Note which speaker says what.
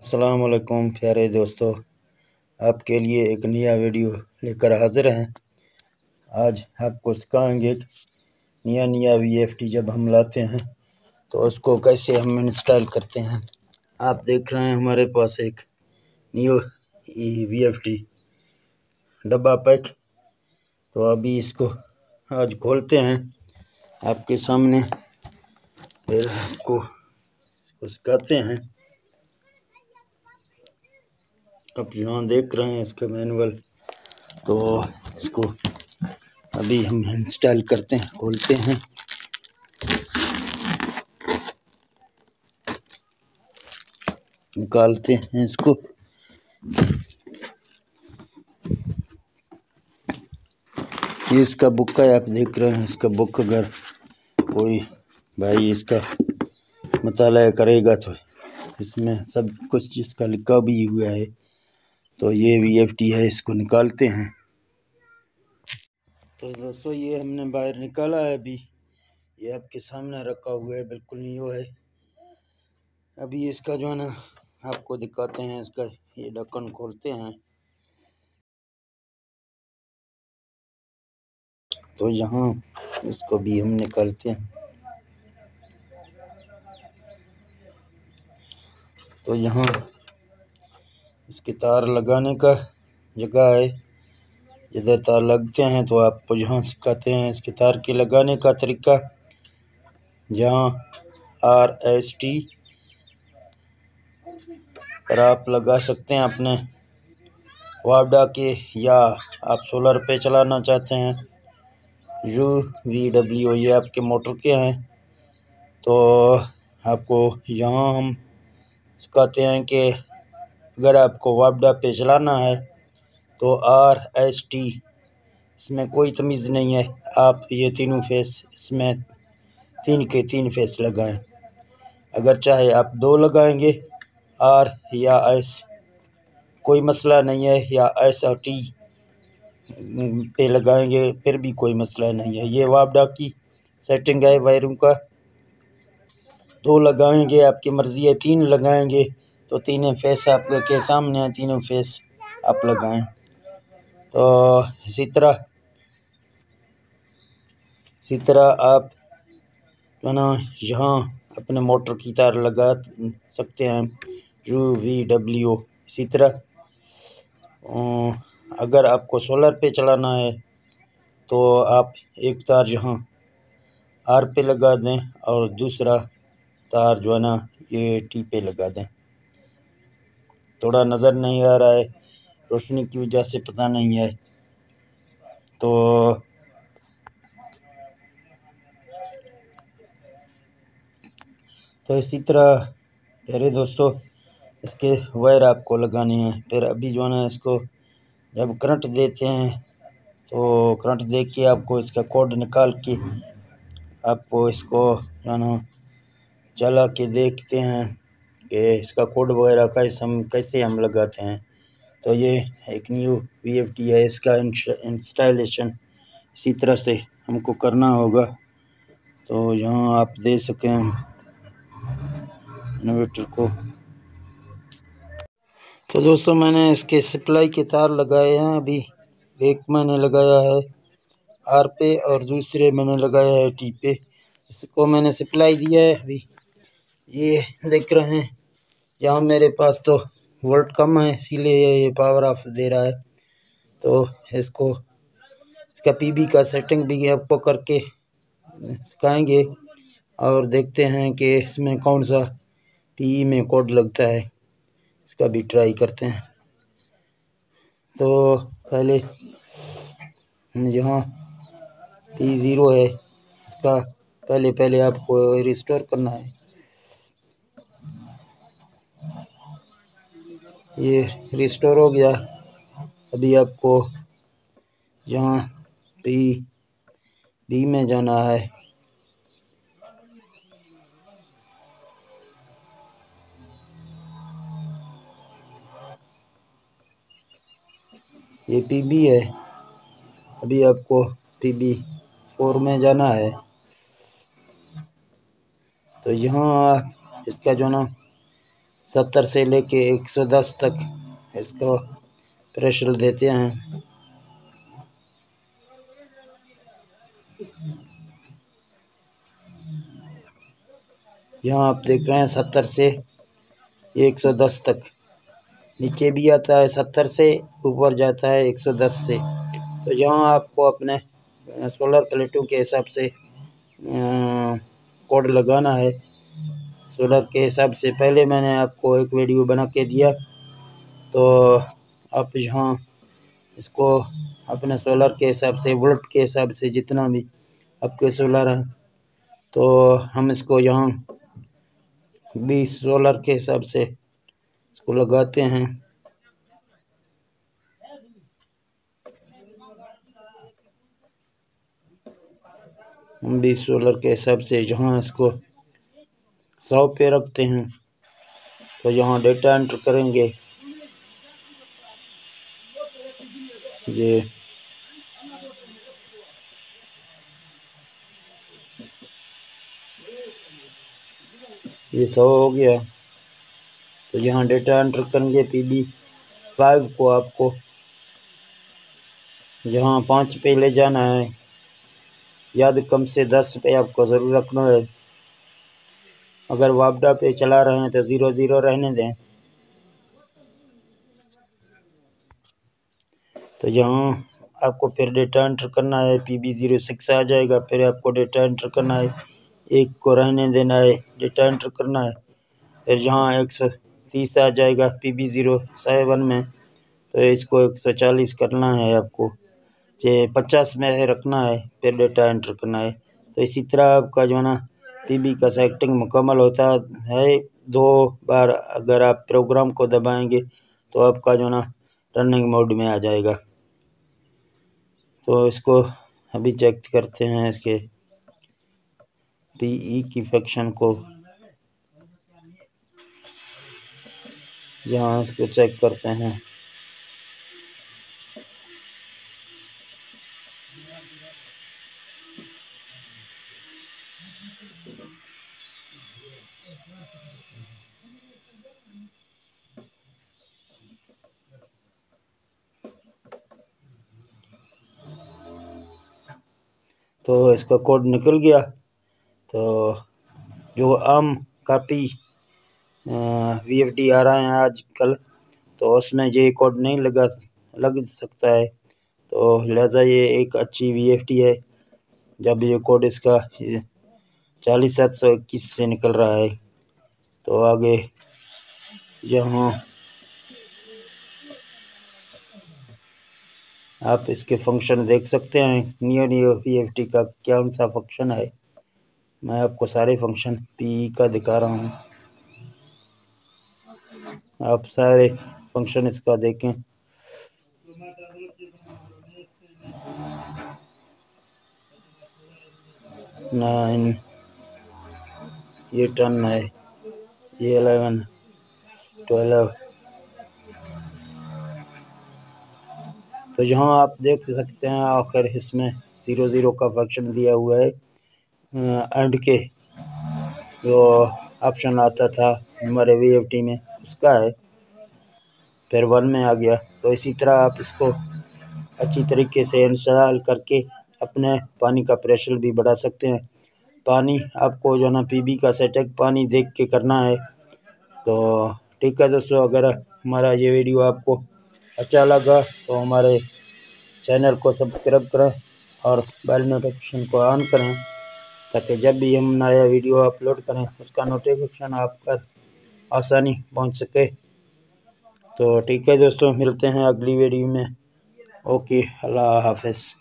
Speaker 1: अस्सलाम वालेकुम प्यारे दोस्तों, आपके लिए एक नया वीडियो लेकर हाज़िर हैं। आज आपको सिखाएंगे नया वीएफटी जब हम लाते हैं तो उसको कैसे हम इंस्टॉल करते हैं। आप देख रहे हैं हमारे पास एक न्यू वीएफटी डब्बा पैक। तो अभी इसको आज खोलते हैं आपके सामने, फिर आपको इसको सिखाते हैं। आप यहाँ देख रहे हैं इसका मैनुअल, तो इसको अभी हम इंस्टॉल करते हैं, खोलते हैं। निकालते हैं इसको। ये इसका बुक है, आप देख रहे हैं इसका बुक। अगर कोई भाई इसका मुताला करेगा तो इसमें सब कुछ इसका लिखा भी हुआ है। तो ये वीएफटी है, इसको निकालते हैं। तो दोस्तों ये हमने बाहर निकाला है, अभी ये आपके सामने रखा हुआ है, बिल्कुल न्यू है। अभी इसका जो है ना आपको दिखाते हैं। इसका ये ढक्कन खोलते हैं तो यहाँ इसको भी हम निकालते हैं। तो यहाँ इसके तार लगाने का जगह है, इधर तार लगते हैं। तो आपको यहाँ सिखाते हैं इसके तार के लगाने का तरीका। जहाँ RST पर आप लगा सकते हैं अपने वावडा के, या आप सोलर पे चलाना चाहते हैं UVW, ये आपके मोटर के हैं। तो आपको यहाँ हम सिखाते हैं कि अगर आपको वावडा पे चलाना है तो RST, इसमें कोई तमीज़ नहीं है। आप ये तीनों फेस इसमें 3 के 3 फेस लगाएं। अगर चाहे आप 2 लगाएंगे R या S, कोई मसला नहीं है, या S और T पे लगाएंगे फिर भी कोई मसला नहीं है। ये वावडा की सेटिंग है वायरों का। 2 लगाएंगे आपकी मर्ज़ी है, 3 लगाएंगे तो तीनों फेस आपके सामने है, तीनों फेस आप लगाएं। तो इसी तरह आप जो ना यहाँ अपने मोटर की तार लगा सकते हैं UVW। इसी तरह अगर आपको सोलर पे चलाना है तो आप एक तार यहाँ R पे लगा दें और दूसरा तार जो है ना ये T पे लगा दें। थोड़ा नज़र नहीं आ रहा है, रोशनी की वजह से पता नहीं है। तो इसी तरह प्यारे दोस्तों इसके वायर आपको लगाने हैं। फिर अभी जो है ना इसको जब करंट देते हैं तो करंट दे के आपको इसका कोड निकाल के आपको इसको जो है ना चला के देखते हैं कि इसका कोड वगैरह कैसे हम लगाते हैं। तो ये एक न्यू वीएफटी है, इसका इंस्टॉलेशन इसी तरह से हमको करना होगा। तो यहाँ आप दे सकें इन्वर्टर को। तो दोस्तों मैंने इसके सप्लाई के तार लगाए हैं। अभी एक मैंने लगाया है R पे और दूसरे मैंने लगाया है T पे। इसको मैंने सप्लाई दिया है। अभी ये देख रहे हैं, यहाँ मेरे पास तो वोल्ट कम है इसीलिए ये पावर ऑफ दे रहा है। तो इसका PB का सेटिंग भी आपको करके सिखाएंगे और देखते हैं कि इसमें कौन सा PE में कोड लगता है, इसका भी ट्राई करते हैं। तो पहले यहाँ P0 है, इसका पहले आपको रिस्टोर करना है। ये रिस्टोर हो गया। अभी आपको यहाँ P में जाना है। ये PB है, अभी आपको PB4 में जाना है। तो यहाँ इसका जो ना 70 से लेके 110 तक इसको प्रेशर देते हैं। यहाँ आप देख रहे हैं 70 से 110 तक, नीचे भी आता है 70 से, ऊपर जाता है 110 से। तो यहाँ आपको अपने सोलर प्लेटों के हिसाब से कोड लगाना है। सोलर के हिसाब से पहले मैंने आपको एक वीडियो बना के दिया, तो आप यहाँ इसको अपने सोलर के हिसाब से, वोल्ट के हिसाब से, जितना भी आपके सोलर है, तो हम इसको यहाँ 20 सोलर के हिसाब से इसको लगाते हैं। हम 20 सोलर के हिसाब से जहाँ इसको 100 पे रखते हैं, तो यहाँ डेटा एंटर करेंगे। ये 100 हो गया, तो यहाँ डेटा एंटर करेंगे PB5 को। आपको यहाँ 5 पे ले जाना है, याद कम से 10 पे आपको ज़रूर रखना है। अगर वापडा पे चला रहे हैं तो 00 रहने दें। तो यहाँ आपको फिर डेटा एंटर करना है, PB06 आ जाएगा। फिर आपको डेटा एंटर करना है, 1 को रहने देना है, डेटा एंटर करना है। फिर यहाँ 130 आ जाएगा PB07 में, तो इसको 140 करना है आपको, 50 में रखना है, फिर डेटा एंटर करना है। तो इसी तरह आपका जो है ना PB का सेटिंग मुकम्मल होता है। 2 बार अगर आप प्रोग्राम को दबाएंगे तो आपका जो है ना रनिंग मोड में आ जाएगा। तो इसको अभी चेक करते हैं, इसके PE की फंक्शन को। यहाँ इसको चेक करते हैं। तो इसका कोड निकल गया। तो जो आम कापी VFD आ रहा है आजकल, तो उसमें ये कोड नहीं लग सकता है। तो लिहाजा ये एक अच्छी VFD है। जब ये कोड इसका 40721 से निकल रहा है, तो आगे यहाँ आप इसके फंक्शन देख सकते हैं। नियो VFD का क्या सा फंक्शन है, मैं आपको सारे फंक्शन PE का दिखा रहा हूँ। आप सारे फंक्शन इसका देखें। नाइन, ये 10 है, ये 11, 12। तो यहाँ आप देख सकते हैं आखिर इसमें 00 का फंक्शन दिया हुआ है। एंड के जो ऑप्शन आता था हमारे VFD में, उसका है। फिर 1 में आ गया। तो इसी तरह आप इसको अच्छी तरीके से इंस्टॉल करके अपने पानी का प्रेशर भी बढ़ा सकते हैं। पानी आपको जो है ना PB का सेटअप पानी देख के करना है। तो ठीक है दोस्तों, अगर हमारा ये वीडियो आपको अच्छा लगा तो हमारे चैनल को सब्सक्राइब करें और बेल नोटिफिकेशन को ऑन करें, ताकि जब भी हम नया वीडियो अपलोड करें उसका नोटिफिकेशन आप पर आसानी पहुंच सके। तो ठीक है दोस्तों, मिलते हैं अगली वीडियो में। ओके, अल्लाह हाफ़िज़।